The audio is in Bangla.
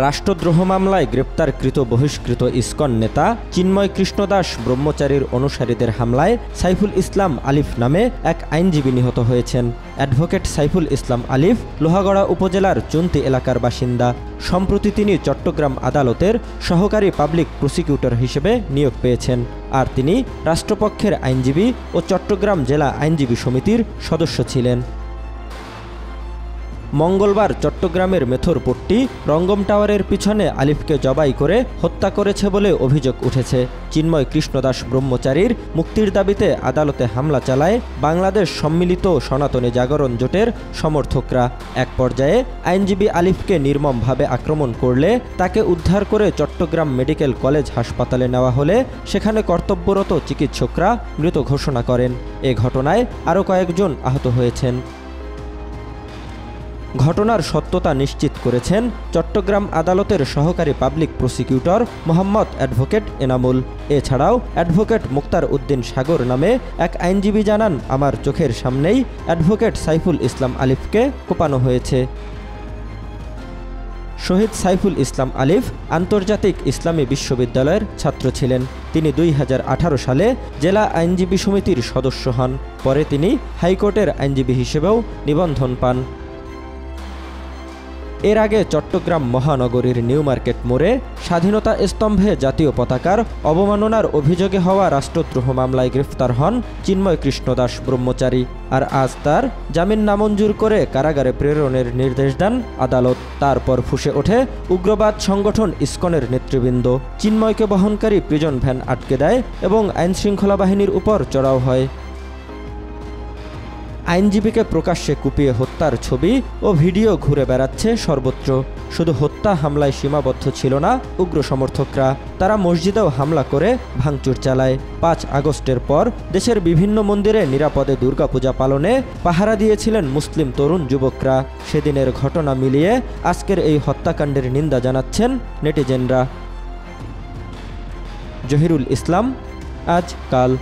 রাষ্ট্রদ্রোহ মামলায় গ্রেপ্তারকৃত বহিষ্কৃত ইসকন নেতা চিন্ময় কৃষ্ণদাস ব্রহ্মচারীর অনুসারীদের হামলায় সাইফুল ইসলাম আলিফ নামে এক আইনজীবী নিহত হয়েছেন। অ্যাডভোকেট সাইফুল ইসলাম আলিফ লোহাগড়া উপজেলার চন্তি এলাকার বাসিন্দা। সম্প্রতি তিনি চট্টগ্রাম আদালতের সহকারী পাবলিক প্রসিকিউটর হিসেবে নিয়োগ পেয়েছেন। আর তিনি রাষ্ট্রপক্ষের আইনজীবী ও চট্টগ্রাম জেলা আইনজীবী সমিতির সদস্য ছিলেন। মঙ্গলবার চট্টগ্রামের মেথরপট্টি রঙ্গম টাওয়ারের পিছনে আলিফকে জবাই করে হত্যা করেছে বলে অভিযোগ উঠেছে। চিন্ময় কৃষ্ণদাস ব্রহ্মচারীর মুক্তির দাবিতে আদালতে হামলা চালায় বাংলাদেশ সম্মিলিত সনাতনী জাগরণ জোটের সমর্থকরা। এক পর্যায়ে আইনজীবী আলিফকে নির্মমভাবে আক্রমণ করলে তাকে উদ্ধার করে চট্টগ্রাম মেডিকেল কলেজ হাসপাতালে নেওয়া হলে সেখানে কর্তব্যরত চিকিৎসকরা মৃত ঘোষণা করেন। এ ঘটনায় আরও কয়েকজন আহত হয়েছেন। ঘটনার সত্যতা নিশ্চিত করেছেন চট্টগ্রাম আদালতের সহকারী public prosecutor Mohammad advocate Enamul. এছাড়াও অ্যাডভোকেট মুক্তার উদ্দিন সাগর নামে এক আইনজীবী জানান, আমার চোখের সামনেই অ্যাডভোকেট সাইফুল ইসলাম আলিফকে কোপানো হয়েছে। শহীদ সাইফুল ইসলাম আলিফ আন্তর্জাতিক ইসলামী বিশ্ববিদ্যালয়ের ছাত্র ছিলেন। তিনি 2018 সালে জেলা আইনজীবী সমিতির সদস্য হন। পরে তিনি হাইকোর্টের আইনজীবী হিসেবেও নিবন্ধন পান। এর আগে চট্টগ্রাম মহানগরীর নিউ মার্কেট মোড়ে স্বাধীনতা স্তম্ভে জাতীয় পতাকার অবমাননার অভিযোগে হওয়া রাষ্ট্রদ্রোহ মামলায় গ্রেফতার হন চিন্ময় কৃষ্ণদাস ব্রহ্মচারী। আর আজ তার জামিন নামঞ্জুর করে কারাগারে প্রেরণের নির্দেশ দেন আদালত। তারপর ফুঁসে ওঠে উগ্রবাদ সংগঠন ইসকনের নেতৃবৃন্দ। চিন্ময়কে বহনকারী প্রিজন ভ্যান আটকে দেয় এবং আইনশৃঙ্খলা বাহিনীর উপর চড়াও হয়। আইনজীবীকে প্রকাশ্যে কুপিয়ে হত্যার ছবি ও ভিডিও ঘুরে বেড়াচ্ছে সর্বত্র। শুধু হত্যা হামলায় সীমাবদ্ধ ছিল না উগ্র সমর্থকরা, তারা মসজিদেও হামলা করে ভাঙচুর চালায়। 5 আগস্টের পর দেশের বিভিন্ন মন্দিরে নিরাপদে দুর্গাপূজা পালনে পাহারা দিয়েছিলেন মুসলিম তরুণ যুবকরা। সেদিনের ঘটনা মিলিয়ে আজকের এই হত্যাকাণ্ডের নিন্দা জানাচ্ছেন নেটিজেনরা। জহিরুল ইসলাম, আজ কাল।